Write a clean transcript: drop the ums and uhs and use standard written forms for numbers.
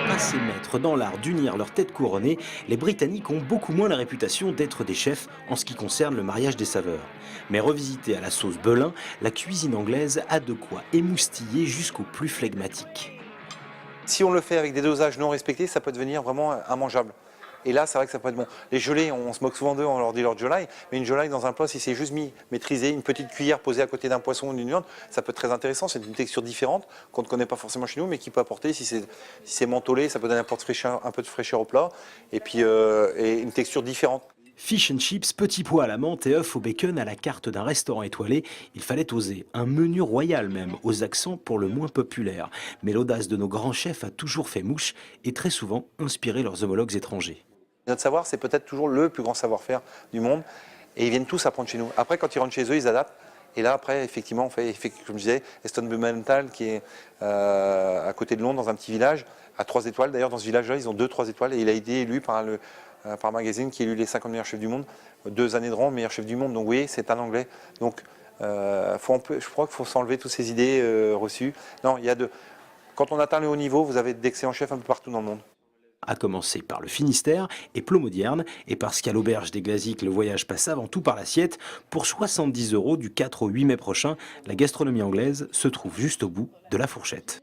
Passés maîtres dans l'art d'unir leurs têtes couronnées, les Britanniques ont beaucoup moins la réputation d'être des chefs en ce qui concerne le mariage des saveurs. Mais revisitée à la sauce Belin, la cuisine anglaise a de quoi émoustiller jusqu'aux plus flegmatiques. Si on le fait avec des dosages non respectés, ça peut devenir vraiment immangeable. Et là, c'est vrai que ça peut être bon. Les gelées, on se moque souvent d'eux, on leur dit leur jolaille, mais une jolaille dans un plat, si c'est juste maîtrisé, une petite cuillère posée à côté d'un poisson ou d'une viande, ça peut être très intéressant. C'est une texture différente qu'on ne connaît pas forcément chez nous, mais qui peut apporter, si c'est mentholé, ça peut donner un peu de fraîcheur au plat, et puis et une texture différente. Fish and chips, petits pois à la menthe et œufs au bacon à la carte d'un restaurant étoilé, il fallait oser. Un menu royal même, aux accents pour le moins populaires. Mais l'audace de nos grands chefs a toujours fait mouche et très souvent inspiré leurs homologues étrangers. Notre savoir, c'est peut-être toujours le plus grand savoir-faire du monde, et ils viennent tous apprendre chez nous. Après, quand ils rentrent chez eux, ils adaptent. Et là, après, effectivement, on fait, comme je disais, Eston Blumenthal, qui est à côté de Londres, dans un petit village, à 3 étoiles. D'ailleurs, dans ce village-là, ils ont 2-3 étoiles. Et il a été élu par un magazine qui est élu les 50 meilleurs chefs du monde, 2 années de rang, meilleur chef du monde. Donc, oui, c'est un Anglais. Donc, je crois qu'il faut s'enlever toutes ces idées reçues. Non, quand on atteint le haut niveau, vous avez d'excellents chefs un peu partout dans le monde. À commencer par le Finistère et Plomodierne, et parce qu'à l'auberge des Glaziques, le voyage passe avant tout par l'assiette, pour 70 € du 4 au 8 mai prochain, la gastronomie anglaise se trouve juste au bout de la fourchette.